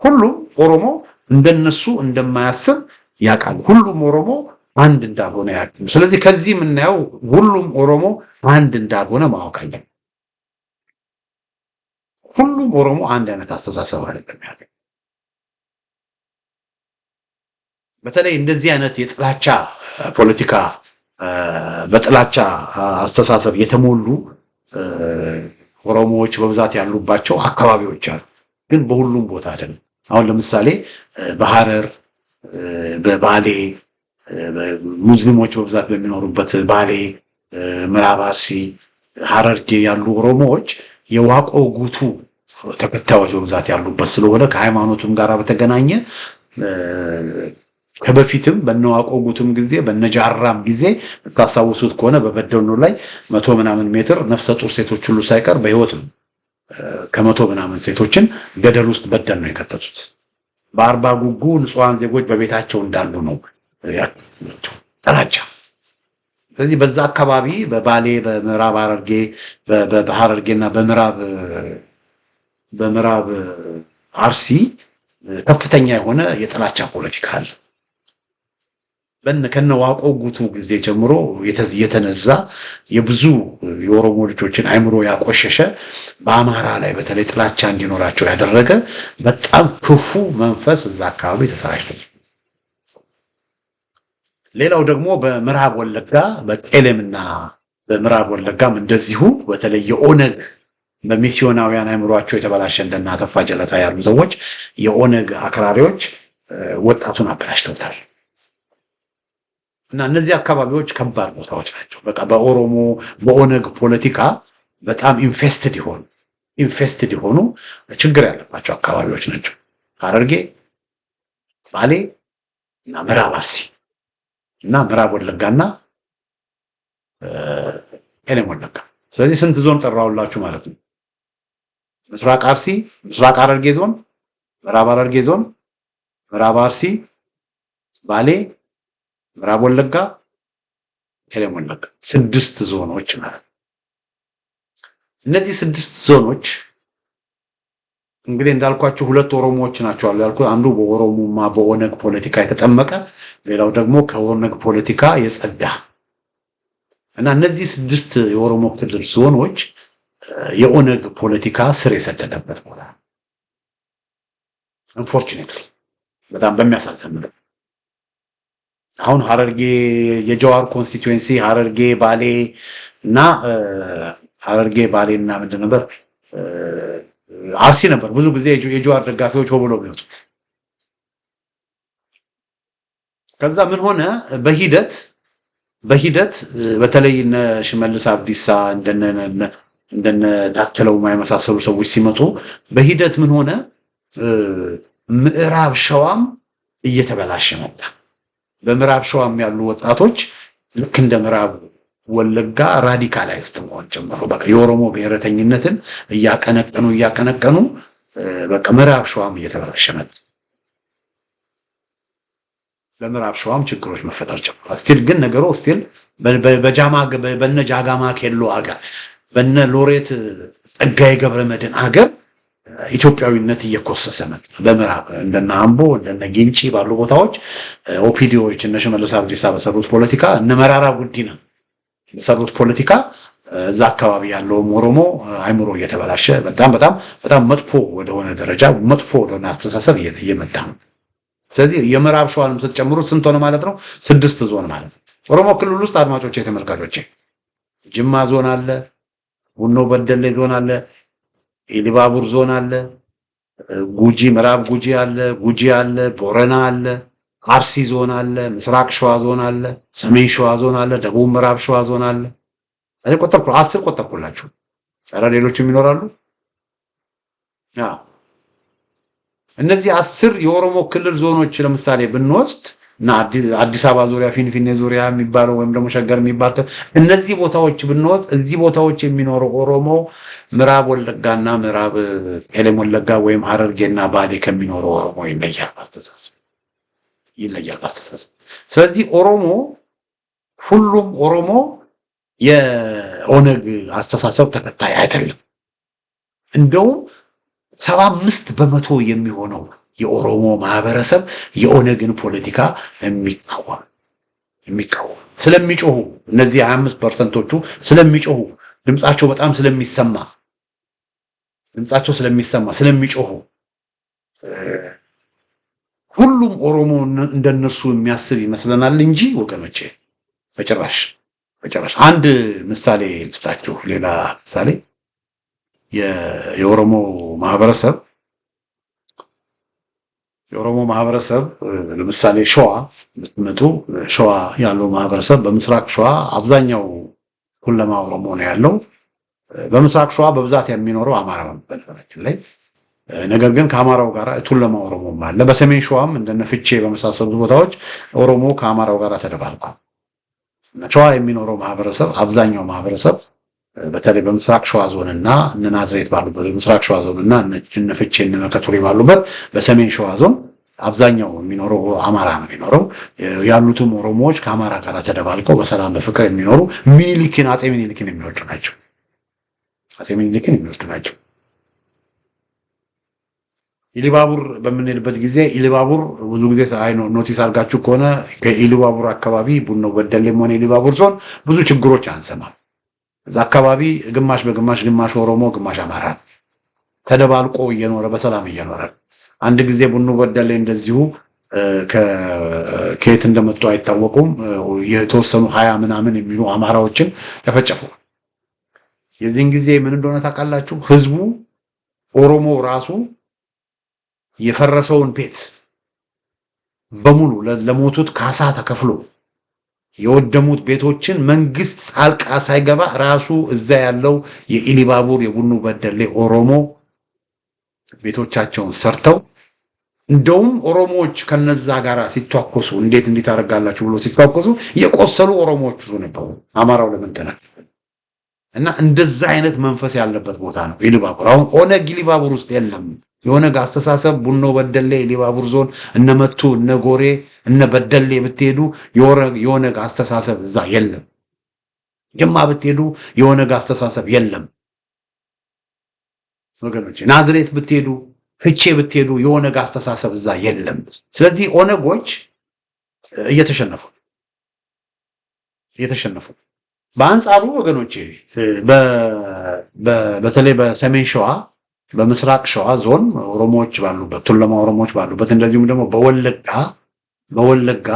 ሁሉም ኦሮሞ እንደነሱ እንደማያስብ ያውቃል። ሁሉም ኦሮሞ አንድ እንዳልሆነ ያውቃል። ስለዚህ ከዚህ የምናየው ሁሉም ኦሮሞ አንድ እንዳልሆነ ማወቅ አለብን። ሁሉም ኦሮሞ አንድ አይነት አስተሳሰብ አይደለም ያለው። በተለይ እንደዚህ አይነት የጥላቻ ፖለቲካ በጥላቻ አስተሳሰብ የተሞሉ ኦሮሞዎች በብዛት ያሉባቸው አካባቢዎች አሉ፣ ግን በሁሉም ቦታ አይደለም። አሁን ለምሳሌ በሐረር፣ በባሌ ሙስሊሞች በብዛት በሚኖሩበት ባሌ፣ ምዕራብ አርሲ፣ ሐረርጌ ያሉ ኦሮሞዎች የዋቆ ጉቱ ተከታዮች በብዛት ያሉበት ስለሆነ ከሃይማኖቱም ጋር በተገናኘ ከበፊትም በነዋቆ ጉቱም ጊዜ በነጃራም ጊዜ ታሳውሱት ከሆነ በበደኖ ላይ 100 ምናምን ሜትር ነፍሰ ጡር ሴቶች ሁሉ ሳይቀር በህይወት ነው። ከ100 ምናምን ሴቶችን ገደል ውስጥ በደል ነው የከተቱት። በአርባ ጉጉ ንጹሃን ዜጎች በቤታቸው እንዳሉ ነው ያቸው ጥላቻ። ስለዚህ በዛ አካባቢ በባሌ በምዕራብ ሐረርጌ በሐረርጌና በምዕራብ አርሲ ከፍተኛ የሆነ የጥላቻ ፖለቲካ አለ። ከነዋቆ ጉቱ ጊዜ ጀምሮ የተነዛ የብዙ የኦሮሞ ልጆችን አይምሮ ያቆሸሸ በአማራ ላይ በተለይ ጥላቻ እንዲኖራቸው ያደረገ በጣም ክፉ መንፈስ እዛ አካባቢ ተሰራጭቷል። ሌላው ደግሞ በምዕራብ ወለጋ በቄሌምና በምዕራብ ወለጋም እንደዚሁ በተለይ የኦነግ በሚስዮናውያን አይምሯቸው የተበላሸ እንደና አሰፋ ጀለታ ያሉ ሰዎች የኦነግ አክራሪዎች ወጣቱን አበላሽተውታል። እና እነዚህ አካባቢዎች ከባድ ቦታዎች ናቸው። በቃ በኦነግ ፖለቲካ በጣም ኢንፌስትድ የሆኑ ችግር ያለባቸው አካባቢዎች ናቸው። ሐረርጌ፣ ባሌ እና ምዕራብ አርሲ እና ምዕራብ ወለጋና ቄለም ወለጋ። ስለዚህ ስንት ዞን ጠራውላችሁ ማለት ነው? ምስራቅ አርሲ፣ ምስራቅ ሐረርጌ ዞን፣ ምዕራብ ሐረርጌ ዞን፣ ምዕራብ አርሲ፣ ባሌ፣ ምዕራብ ወለጋ፣ ቄለም ወለጋ 6 ዞኖች ማለት ነው። እነዚህ 6 ዞኖች እንግዲህ እንዳልኳችሁ 2 ኦሮሞዎች ናቸው ያልኩ። አንዱ በኦሮሞማ በኦነግ ፖለቲካ የተጠመቀ፣ ሌላው ደግሞ ከኦነግ ፖለቲካ የጸዳ እና እነዚህ 6 የኦሮሞ ክልል ዞኖች የኦነግ ፖለቲካ ስር የሰደደበት ቦታ unfortunately በጣም በሚያሳዝን ነው። አሁን ሐረርጌ የጀዋር ኮንስቲትዩዌንሲ ሐረርጌ ባሌ እና ምንድን ነበር አርሲ ነበር። ብዙ ጊዜ የጀዋር ደጋፊዎች ሆብሎ የሚወጡት ከዛ ምን ሆነ በሂደት በተለይ እነ ሽመልስ አብዲሳ እንደነ ታከለው የማይመሳሰሉ ሰዎች ሲመጡ በሂደት ምን ሆነ ምዕራብ ሸዋም እየተበላሸ መጣ። በምዕራብ ሸዋም ያሉ ወጣቶች ልክ እንደ ምዕራብ ወለጋ ራዲካላይዝድ መሆን ጀመሩ። በቃ የኦሮሞ ብሔረተኝነትን እያቀነቀኑ በቃ ምዕራብ ሸዋም እየተበላሸ መጣ። በምዕራብ ሸዋም ችግሮች መፈጠር ጀመሩ። ስቲል ግን ነገሩ ስቲል በነ ጃጋማ ኬሎ አገር በነ ሎሬት ጸጋዬ ገብረመድህን አገር ኢትዮጵያዊነት እየኮሰሰ መጣ። በምዕራብ እንደነ አምቦ እንደነ ጊንጪ ባሉ ቦታዎች ኦፒዲዮዎች እነ ሽመልስ አብዲሳ በሰሩት ፖለቲካ እነ መራራ ጉዲና የሰሩት ፖለቲካ እዛ አካባቢ ያለው ኦሮሞ አይምሮ እየተበላሸ በጣም መጥፎ ወደሆነ ደረጃ መጥፎ ወደሆነ አስተሳሰብ እየመጣ ነው። ስለዚህ የምዕራብ ሸዋንም ስትጨምሩት ስንት ሆነ ማለት ነው? 6 ዞን ማለት ነው። ኦሮሞ ክልል ውስጥ አድማጮቼ፣ ተመልካቾቼ ጅማ ዞን አለ፣ ቡኖ በደሌ ዞን አለ፣ ኢሉባቡር ዞን አለ፣ ጉጂ ምዕራብ ጉጂ አለ፣ ጉጂ አለ፣ ቦረና አለ፣ አርሲ ዞን አለ፣ ምስራቅ ሸዋ ዞን አለ፣ ሰሜን ሸዋ ዞን አለ፣ ደቡብ ምዕራብ ሸዋ ዞን አለ። እኔ ቆጠርኩ 10 ቆጠርኩላችሁ። ኧረ ሌሎችም ይኖራሉ። እነዚህ 10 የኦሮሞ ክልል ዞኖች ለምሳሌ ብንወስድ እና አዲስ አበባ ዙሪያ ፊንፊኔ ዙሪያ የሚባለው ወይም ደግሞ ሸገር የሚባለው እነዚህ ቦታዎች ብንወስድ እዚህ ቦታዎች የሚኖረው ኦሮሞ ምዕራብ ወለጋና ምዕራብ ኤሌም ወለጋ ወይም ሐረርጌና ባሌ ከሚኖረው ኦሮሞ ይለያል አስተሳሰብ። ስለዚህ ኦሮሞ ሁሉም ኦሮሞ የኦነግ አስተሳሰብ ተከታይ አይደለም። እንደውም 75% የሚሆነው የኦሮሞ ማህበረሰብ የኦነግን ፖለቲካ የሚቃወም ስለሚጮሁ እነዚህ 25%ዎቹ ስለሚጮሁ ድምጻቸው በጣም ስለሚሰማ ስለሚጮሁ ሁሉም ኦሮሞ እንደነሱ የሚያስብ ይመስለናል እንጂ ወገኖቼ በጭራሽ። አንድ ምሳሌ ልስጣችሁ። ሌላ ምሳሌ የኦሮሞ ማህበረሰብ ለምሳሌ ሸዋ ብትመጡ ሸዋ ያለው ማህበረሰብ በምስራቅ ሸዋ አብዛኛው ሁለማ ኦሮሞ ነው ያለው። በምስራቅ ሸዋ በብዛት የሚኖረው አማራ ነው በነገራችን ላይ። ነገር ግን ከአማራው ጋር ቱለማ ኦሮሞም አለ። በሰሜን ሸዋም እንደነ ፍቼ በመሳሰሉ ቦታዎች ኦሮሞ ከአማራው ጋር ተደባልቋል። ሸዋ የሚኖረው ማህበረሰብ አብዛኛው ማህበረሰብ በተለይ በምስራቅ ሸዋ ዞንና እነ ናዝሬት ባሉበት በምስራቅ ሸዋ ዞንና እነ ፍቼ እነ መከቱሪ ባሉበት በሰሜን ሸዋ ዞን አብዛኛው የሚኖረው አማራ ነው የሚኖረው። ያሉትም ኦሮሞዎች ከአማራ ጋር ተደባልቀው በሰላም በፍቅር የሚኖሩ አፄ ሚኒሊክን የሚወዱ ናቸው። ኢሉባቡር በምንልበት ጊዜ ኢሉባቡር ብዙ ጊዜ ኖቲስ አድርጋችሁ ከሆነ ከኢሉባቡር አካባቢ ቡኖ በደሌም ሆነ ኢሉባቡር ዞን ብዙ ችግሮች አንሰማም። እዛ አካባቢ ግማሽ ኦሮሞ ግማሽ አማራ ተደባልቆ እየኖረ በሰላም እየኖረ አንድ ጊዜ ቡኖ በደሌ እንደዚሁ ከየት እንደመጡ አይታወቁም የተወሰኑ 20 ምናምን የሚሉ አማራዎችን ተፈጨፉ። የዚህን ጊዜ ምን እንደሆነ ታውቃላችሁ? ህዝቡ ኦሮሞ ራሱ የፈረሰውን ቤት በሙሉ ለሞቱት ካሳ ተከፍሎ የወደሙት ቤቶችን መንግስት ጣልቃ ሳይገባ ራሱ እዛ ያለው የኢሉባቡር የቡኖ በደሌ ኦሮሞ ቤቶቻቸውን ሰርተው እንደውም ኦሮሞዎች ከነዛ ጋር ሲተዋኮሱ እንዴት አደርጋላችሁ ብሎ ሲተዋኮሱ የቆሰሉ ኦሮሞዎች ነበሩ። አማራው ለምን ተነካ? እና እንደዛ አይነት መንፈስ ያለበት ቦታ ነው ኢሉባቡር። አሁን ኦነግ ኢሉባቡር ውስጥ የለም። የኦነግ አስተሳሰብ ቡኖ በደሌ ኢሉባቡር ዞን እነ መቱ እነ ጎሬ እነ በደሌ ብትሄዱ የኦነግ አስተሳሰብ እዛ የለም። ጅማ ብትሄዱ የኦነግ አስተሳሰብ የለም ወገኖች። ናዝሬት ብትሄዱ ፍቼ ብትሄዱ የኦነግ አስተሳሰብ እዛ የለም። ስለዚህ ኦነጎች እየተሸነፉ በአንጻሩ ወገኖች በተለይ በሰሜን ሸዋ በምስራቅ ሸዋ ዞን ኦሮሞዎች ባሉበት ቱለማ ኦሮሞዎች ባሉበት እንደዚሁም ደግሞ በወለጋ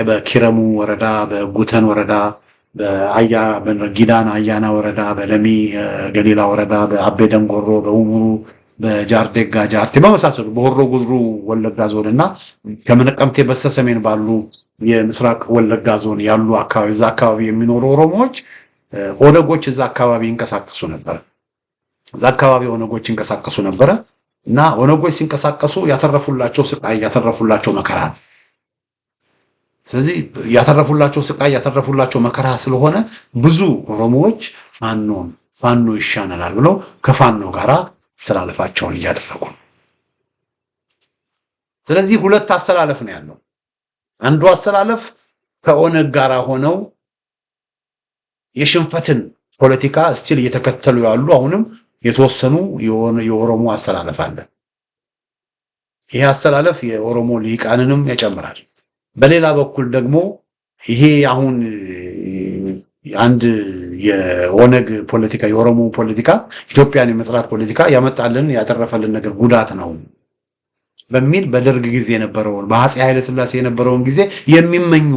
በኪረሙ ወረዳ በጉተን ወረዳ በጊዳን አያና ወረዳ በለሚ ገሊላ ወረዳ በአቤ ደንጎሮ በኡሙሩ በጃርዴጋ ጃርቴ በመሳሰሉ በሆሮ ጉድሩ ወለጋ ዞንና ከመነቀምቴ በስተሰሜን ባሉ የምስራቅ ወለጋ ዞን ያሉ እዛ አካባቢ የሚኖሩ ኦሮሞዎች ኦነጎች እዛ አካባቢ ይንቀሳቀሱ ነበር። እና ኦነጎች ሲንቀሳቀሱ ያተረፉላቸው ስቃይ ያተረፉላቸው መከራ ነው። ስለዚህ ያተረፉላቸው መከራ ስለሆነ ብዙ ኦሮሞዎች ፋኖ ይሻናል ብለው ከፋኖ ጋራ አሰላለፋቸውን እያደረጉ ነው። ስለዚህ ሁለት አሰላለፍ ነው ያለው። አንዱ አሰላለፍ ከኦነግ ጋራ ሆነው የሽንፈትን ፖለቲካ ስቲል እየተከተሉ ያሉ አሁንም የተወሰኑ የኦሮሞ አሰላለፍ አለ። ይሄ አሰላለፍ የኦሮሞ ሊቃንንም ያጨምራል። በሌላ በኩል ደግሞ ይሄ አሁን አንድ የኦነግ ፖለቲካ የኦሮሞ ፖለቲካ ኢትዮጵያን የመጥላት ፖለቲካ ያመጣልን ያተረፈልን ነገር ጉዳት ነው በሚል በደርግ ጊዜ የነበረውን በአፄ ኃይለ ሥላሴ የነበረውን ጊዜ የሚመኙ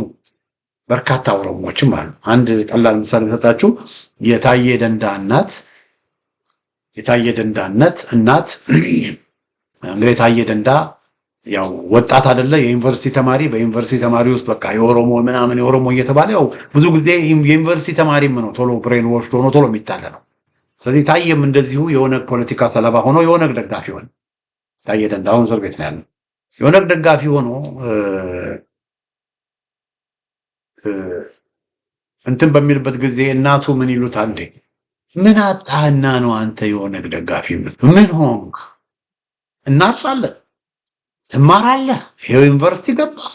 በርካታ ኦሮሞዎችም አሉ። አንድ ቀላል ምሳሌ ሰጣችሁ። የታየ ደንዳ እናት እንግዲህ ታየ ደንዳ ያው ወጣት አይደለ የዩኒቨርሲቲ ተማሪ በዩኒቨርሲቲ ተማሪ ውስጥ በቃ የኦሮሞ ምናምን የኦሮሞ እየተባለ ያው ብዙ ጊዜ የዩኒቨርሲቲ ተማሪም ነው ቶሎ ብሬን ወሽዶ ነው ቶሎ የሚጣለ ነው። ስለዚህ ታየም እንደዚሁ የኦነግ ፖለቲካ ሰለባ ሆኖ የኦነግ ደጋፊ ሆነ። ታየ ደንዳ አሁን እስር ቤት ነው ያለው። የኦነግ ደጋፊ ሆኖ እንትን በሚልበት ጊዜ እናቱ ምን ይሉታል እንዴ ምን አጣህና ነው አንተ የኦነግ ደጋፊ ምን ሆንክ? እናርሳለን ትማራለህ፣ ይሄው ዩኒቨርሲቲ ገባህ፣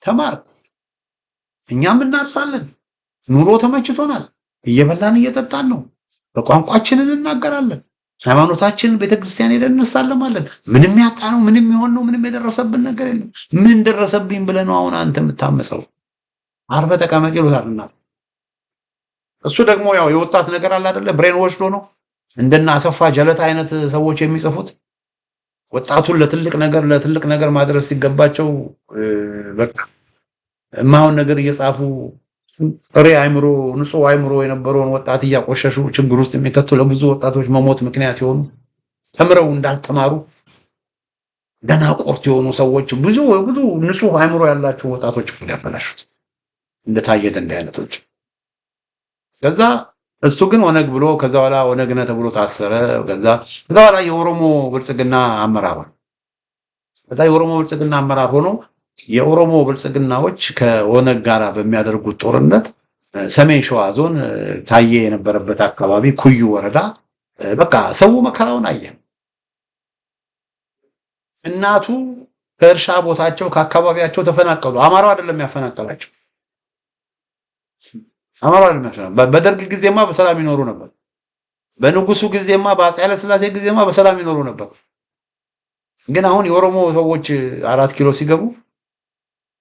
ተማር፣ እኛም እናርሳለን፣ ኑሮ ተመችቶናል፣ እየበላን እየጠጣን ነው፣ በቋንቋችንን እናገራለን፣ ሃይማኖታችንን ቤተክርስቲያን ሄደን እንሳለማለን። ምንም ያጣ ነው ምንም ይሆን ነው ምንም የደረሰብን ነገር የለም። ምን ደረሰብኝ ብለህ ነው አሁን አንተ የምታመፀው? አርፈ ተቀመጥ ይሉታልና እሱ ደግሞ ያው የወጣት ነገር አለ አይደለ ብሬን ወሽዶ ነው እንደና አሰፋ ጀለታ አይነት ሰዎች የሚጽፉት ወጣቱን ለትልቅ ነገር ማድረስ ሲገባቸው በቃ ማውን ነገር እየጻፉ ጥሬ አይምሮ ንጹህ አይምሮ የነበረውን ወጣት እያቆሸሹ ችግር ውስጥ የሚከቱ ለብዙ ወጣቶች መሞት ምክንያት የሆኑ ተምረው እንዳልተማሩ ደናቆርት የሆኑ ሰዎች ብዙ ንጹህ አይምሮ ያላቸው ወጣቶች ያበላሹት እንደታየ ደንዳ አይነቶች። ከዛ እሱ ግን ኦነግ ብሎ ከዛ በኋላ ኦነግ ነህ ተብሎ ታሰረ። ከዛ በኋላ የኦሮሞ ብልጽግና አመራር ሆኖ የኦሮሞ ብልጽግናዎች ከኦነግ ጋራ በሚያደርጉት ጦርነት ሰሜን ሸዋ ዞን ታየ የነበረበት አካባቢ ኩዩ ወረዳ በቃ ሰው መከራውን አየ። እናቱ ከእርሻ ቦታቸው ከአካባቢያቸው ተፈናቀሉ። አማራው አይደለም ያፈናቀላቸው በደርግ ጊዜማ በሰላም ይኖሩ ነበር። በንጉሱ ጊዜማ በአፄ ኃይለ ሥላሴ ጊዜማ በሰላም ይኖሩ ነበር። ግን አሁን የኦሮሞ ሰዎች 4 ኪሎ ሲገቡ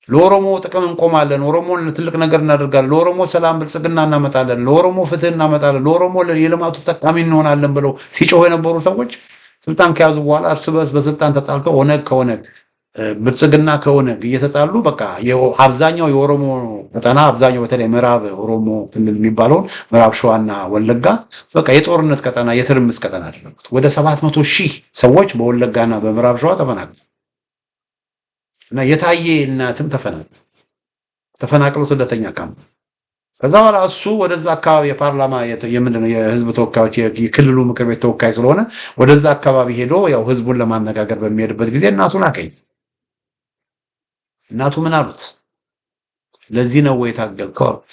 ለኦሮሞ ጥቅም እንቆማለን፣ ኦሮሞን ለትልቅ ነገር እናደርጋለን፣ ለኦሮሞ ሰላም ብልጽግና እናመጣለን፣ ለኦሮሞ ፍትህ እናመጣለን፣ ለኦሮሞ የልማቱ ተጠቃሚ እንሆናለን ብለው ሲጮሁ የነበሩ ሰዎች ስልጣን ከያዙ በኋላ እርስ በርስ በስልጣን ተጣልተው ኦነግ ከኦነግ ብልጽግና ከኦነግ እየተጣሉ በቃ አብዛኛው የኦሮሞ ቀጠና አብዛኛው በተለይ ምዕራብ ኦሮሞ ክልል የሚባለውን ምዕራብ ሸዋና ወለጋ በቃ የጦርነት ቀጠና የትርምስ ቀጠና አደረጉት። ወደ 700,000 ሰዎች በወለጋና በምዕራብ ሸዋ ተፈናቀሉ እና የታየ እናትም ተፈናቅለው ስደተኛ ካምፕ። ከዛ በኋላ እሱ ወደዛ አካባቢ የፓርላማ የምንድነው የህዝብ ተወካዮች የክልሉ ምክር ቤት ተወካይ ስለሆነ ወደዛ አካባቢ ሄዶ ያው ህዝቡን ለማነጋገር በሚሄድበት ጊዜ እናቱን አገኘ። እናቱ ምን አሉት? ለዚህ ነው ወይ ታገልከው አሉት።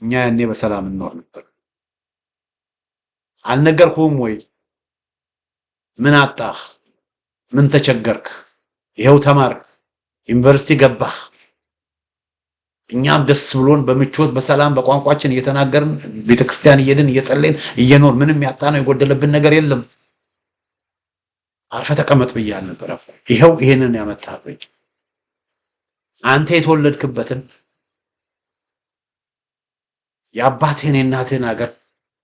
እኛ ያኔ በሰላም እንኖር ነበር። አልነገርኩም ወይ? ምን አጣህ? ምን ተቸገርክ? ይሄው ተማርክ፣ ዩኒቨርሲቲ ገባህ። እኛም ደስ ብሎን በምቾት በሰላም በቋንቋችን እየተናገርን ቤተክርስቲያን እየሄድን እየጸለይን እየኖር ምንም ያጣነው የጎደለብን ነገር የለም። አርፈ ተቀመጥ ብያለሁ ነበር። ይሄው ይሄንን ያመጣብኝ አንተ የተወለድክበትን የአባትህን የእናትህን ሀገር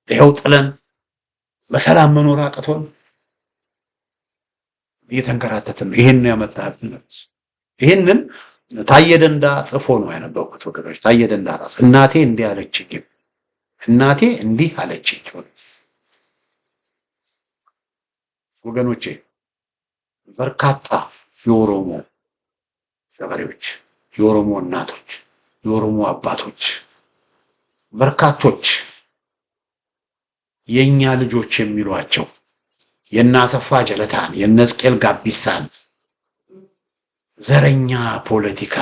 ይሄው ጥለን በሰላም መኖር አቅቶን እየተንከራተትን ይሄን ያመጣብኝ። ይሄንን ታየ ደንዳ ጽፎ ነው ያነበብኩት ወገኖች። ታየ ደንዳ ራስ እናቴ እንዲህ አለችኝ ወገኖቼ። በርካታ የኦሮሞ ገበሬዎች፣ የኦሮሞ እናቶች፣ የኦሮሞ አባቶች በርካቶች የኛ ልጆች የሚሏቸው የናሰፋ ጀለታን የነስቄል ጋቢሳን ዘረኛ ፖለቲካ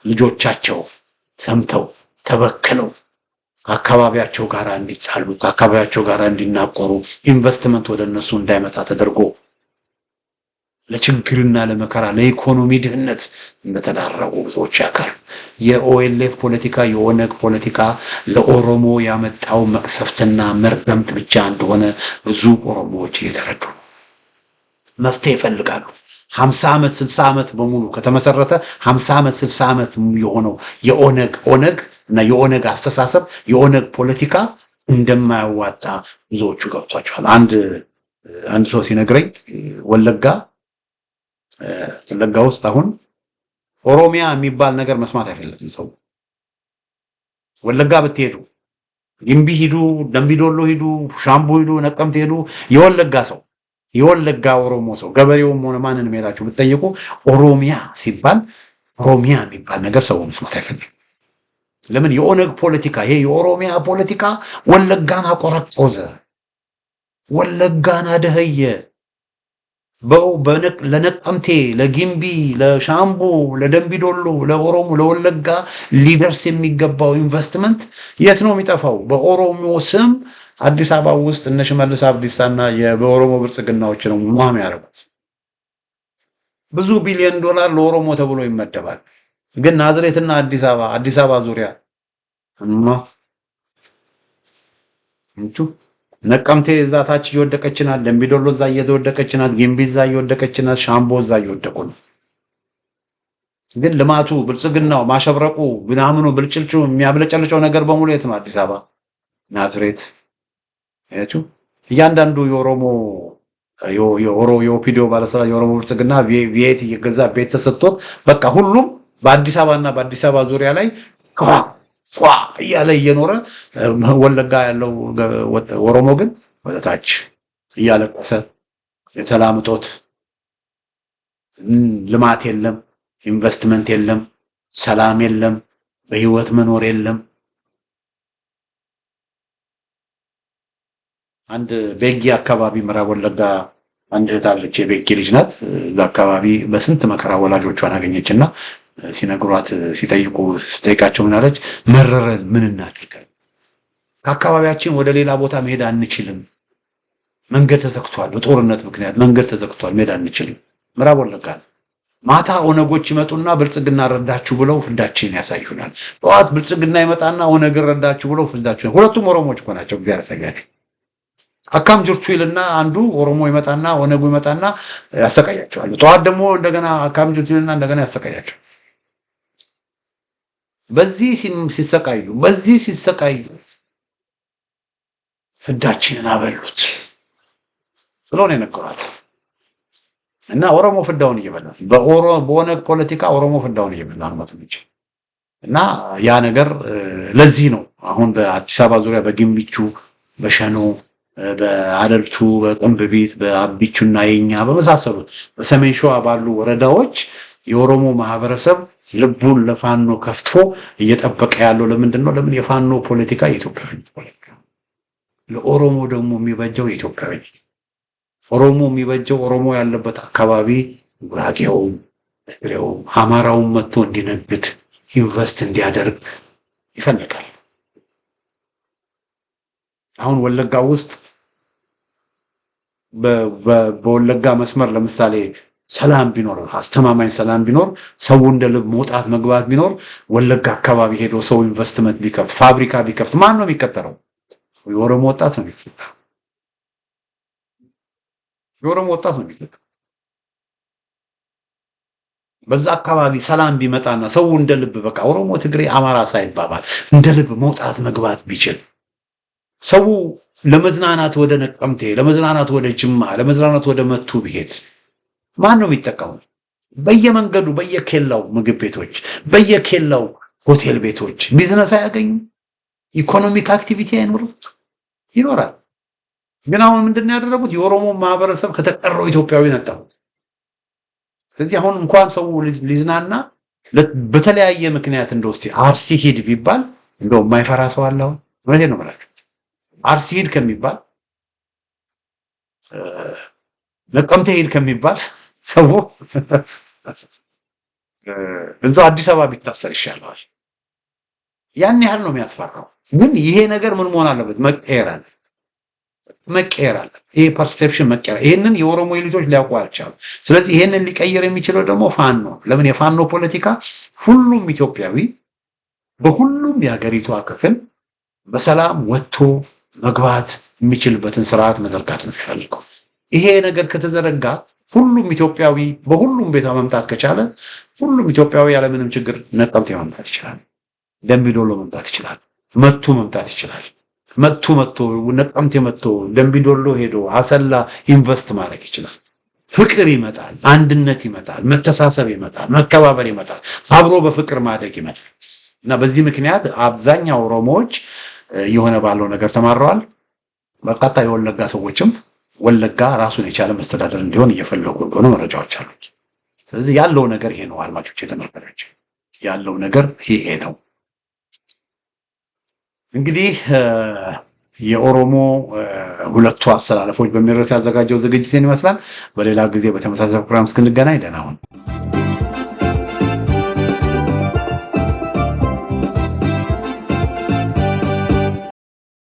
ልጆቻቸው ሰምተው ተበክለው ከአካባቢያቸው ጋር እንዲጣሉ ከአካባቢያቸው ጋር እንዲናቆሩ ኢንቨስትመንት ወደ እነሱ እንዳይመጣ ተደርጎ ለችግርና ለመከራ ለኢኮኖሚ ድህነት እንደተዳረጉ ብዙዎች ያውቃሉ። የኦኤልኤፍ ፖለቲካ የኦነግ ፖለቲካ ለኦሮሞ ያመጣው መቅሰፍትና መርገምት ብቻ እንደሆነ ብዙ ኦሮሞዎች እየተረዱ መፍትሄ ይፈልጋሉ። 50 ዓመት 60 ዓመት በሙሉ ከተመሰረተ 50 ዓመት 60 ዓመት የሆነው ኦነግ እና የኦነግ አስተሳሰብ የኦነግ ፖለቲካ እንደማያዋጣ ብዙዎቹ ገብቷቸዋል። አንድ ሰው ሲነግረኝ ወለጋ ውስጥ አሁን ኦሮሚያ የሚባል ነገር መስማት አይፈልግም ሰው። ወለጋ ብትሄዱ፣ ግንቢ ሂዱ፣ ደምቢዶሎ ሂዱ፣ ሻምቡ ሂዱ፣ ነቀምት ሂዱ፣ የወለጋ ኦሮሞ ሰው ገበሬውም ሆነ ማንንም ሄዳችሁ ብትጠይቁ ኦሮሚያ ሲባል ኦሮሚያ የሚባል ነገር ሰው መስማት አይፈልግም። ለምን? የኦነግ ፖለቲካ ይሄ የኦሮሚያ ፖለቲካ ወለጋን አቆረቆዘ፣ ወለጋን አደኸየ። ለነቀምቴ፣ ለጊምቢ፣ ለሻምቡ፣ ለደምቢዶሎ፣ ለኦሮሞ፣ ለወለጋ ሊደርስ የሚገባው ኢንቨስትመንት የት ነው የሚጠፋው? በኦሮሞ ስም አዲስ አበባ ውስጥ እነ ሽመልስ አብዲሳና በኦሮሞ ብልጽግናዎች ነው ሙሃም ያደረጉት። ብዙ ቢሊዮን ዶላር ለኦሮሞ ተብሎ ይመደባል። ግን ናዝሬትና አዲስ አበባ ዙሪያ ነቀምቴ እዛ ታች እየወደቀች ናት፣ ደምቢዶሎ እዛ እየወደቀች ናት፣ ጊምቢ እዛ እየወደቀች ናት፣ ሻምቦ እዛ እየወደቁ ነው። ግን ልማቱ፣ ብልጽግናው፣ ማሸብረቁ ምናምኑ ብልጭልጭው የሚያብለጨልጨው ነገር በሙሉ የት ነው? አዲስ አበባ፣ ናዝሬት። እያንዳንዱ የኦፒዲዮ ባለስልጣን የኦሮሞ ብልጽግና ቪኤት እየገዛ ቤት ተሰጥቶት በቃ ሁሉም በአዲስ አበባና በአዲስ አበባ ዙሪያ ላይ ፏ እያለ እየኖረ ወለጋ ያለው ኦሮሞ ግን ወደታች እያለቀሰ የሰላም እጦት፣ ልማት የለም፣ ኢንቨስትመንት የለም፣ ሰላም የለም፣ በህይወት መኖር የለም። አንድ ቤጊ አካባቢ ምዕራብ ወለጋ አንድ እህት አለች፣ የቤጊ ልጅ ናት። እዛ አካባቢ በስንት መከራ ወላጆቿን አገኘችና ሲነግሯት ሲጠይቁ ስጠይቃቸው ምን አለች? መረረን፣ ምን እናድርጋለን? ከአካባቢያችን ወደ ሌላ ቦታ መሄድ አንችልም። መንገድ ተዘግቷል፣ በጦርነት ምክንያት መንገድ ተዘግቷል፣ መሄድ አንችልም። ምዕራብ ወለጋ ማታ ኦነጎች ይመጡና ብልጽግና ረዳችሁ ብለው ፍዳችን ያሳዩናል። ጠዋት ብልጽግና ይመጣና ኦነግ ረዳችሁ ብለው ፍዳችን። ሁለቱም ኦሮሞዎች እኮ ናቸው። እግዚአብሔር ያሰጋል። አካም ጅርቱ ይልና አንዱ ኦሮሞ ይመጣና ኦነጉ ይመጣና ያሰቃያቸዋል። ጠዋት ደግሞ እንደገና አካም ጅርቱ ይልና እንደገና ያሰቃያቸዋል። በዚህ ሲሰቃዩ ፍዳችንን አበሉት ብለው ነው የነገሯት። እና ኦሮሞ ፍዳውን እየበላ በኦነግ ፖለቲካ ኦሮሞ ፍዳውን እየበላ ነው እና ያ ነገር ለዚህ ነው አሁን በአዲስ አበባ ዙሪያ በግምቢቹ፣ በሸኖ፣ በአደልቱ፣ በቅንብቢት፣ በአቢቹና የኛ በመሳሰሉት በሰሜን ሸዋ ባሉ ወረዳዎች የኦሮሞ ማህበረሰብ ልቡን ለፋኖ ከፍቶ እየጠበቀ ያለው ለምንድን ነው? ለምን? የፋኖ ፖለቲካ የኢትዮጵያዊነት ፖለቲካ፣ ለኦሮሞ ደግሞ የሚበጀው የኢትዮጵያዊነት፣ ኦሮሞ የሚበጀው ኦሮሞ ያለበት አካባቢ ጉራጌው፣ ትግሬው፣ አማራውን መጥቶ እንዲነግድ ኢንቨስት እንዲያደርግ ይፈልጋል። አሁን ወለጋ ውስጥ በወለጋ መስመር ለምሳሌ ሰላም ቢኖር፣ አስተማማኝ ሰላም ቢኖር፣ ሰው እንደ ልብ መውጣት መግባት ቢኖር፣ ወለጋ አካባቢ ሄዶ ሰው ኢንቨስትመንት ቢከፍት፣ ፋብሪካ ቢከፍት ማን ነው የሚቀጠረው? የኦሮሞ ወጣት ነው የሚቀጠረው። የኦሮሞ ወጣት ነው የሚቀጠረው። በዛ አካባቢ ሰላም ቢመጣና ሰው እንደ ልብ በቃ ኦሮሞ፣ ትግሬ፣ አማራ ሳይባባል እንደ ልብ መውጣት መግባት ቢችል፣ ሰው ለመዝናናት ወደ ነቀምቴ፣ ለመዝናናት ወደ ጅማ፣ ለመዝናናት ወደ መቱ ቢሄድ ማን ነው የሚጠቀመው? በየመንገዱ በየኬላው ምግብ ቤቶች፣ በየኬላው ሆቴል ቤቶች ቢዝነስ አያገኙም? ኢኮኖሚክ አክቲቪቲ አይኖርም? ይኖራል። ግን አሁን ምንድን ነው ያደረጉት? የኦሮሞ ማህበረሰብ ከተቀረው ኢትዮጵያዊ ነጠቁት። ስለዚህ አሁን እንኳን ሰው ሊዝናና በተለያየ ምክንያት እንደው እስቲ አርሲ ሂድ ቢባል እንደው የማይፈራ ሰው አለ? አሁን እውነቴን ነው የምላችሁ። አርሲ ሂድ ከሚባል ነቀምቴ ሂድ ከሚባል ሰው እዛው አዲስ አበባ ቢታሰር ይሻለዋል። ያን ያህል ነው የሚያስፈራው። ግን ይሄ ነገር ምን መሆን አለበት? መቀየር አለ። ይሄ ፐርሴፕሽን መቀየር፣ ይሄንን የኦሮሞ ኤሊቶች ሊያውቁ አልቻሉም። ስለዚህ ይሄንን ሊቀየር የሚችለው ደግሞ ፋኖ። ለምን? የፋኖ ፖለቲካ ሁሉም ኢትዮጵያዊ በሁሉም የሀገሪቷ ክፍል በሰላም ወጥቶ መግባት የሚችልበትን ስርዓት መዘርጋት ነው የሚፈልገው። ይሄ ነገር ከተዘረጋ ሁሉም ኢትዮጵያዊ በሁሉም ቤታ መምጣት ከቻለ ሁሉም ኢትዮጵያዊ ያለምንም ችግር ነቀምቴ መምጣት ይችላል። ደምቢዶሎ መምጣት ይችላል። መቱ መምጣት ይችላል። መቱ ነቀምቴ መጥቶ ደምቢዶሎ ሄዶ አሰላ ኢንቨስት ማድረግ ይችላል። ፍቅር ይመጣል፣ አንድነት ይመጣል፣ መተሳሰብ ይመጣል፣ መከባበር ይመጣል፣ አብሮ በፍቅር ማደግ ይመጣል እና በዚህ ምክንያት አብዛኛው ኦሮሞዎች የሆነ ባለው ነገር ተማረዋል። በርካታ የወለጋ ሰዎችም ወለጋ ራሱን የቻለ መስተዳደር እንዲሆን እየፈለጉ እንደሆነ መረጃዎች አሉ። ስለዚህ ያለው ነገር ይሄ ነው። አድማጮች የተመረጠች ያለው ነገር ይሄ ነው። እንግዲህ የኦሮሞ ሁለቱ አሰላለፎች በሚል ርዕስ ያዘጋጀው ዝግጅት ይመስላል። በሌላ ጊዜ በተመሳሳይ ፕሮግራም እስክንገናኝ ደህና ሁኑ።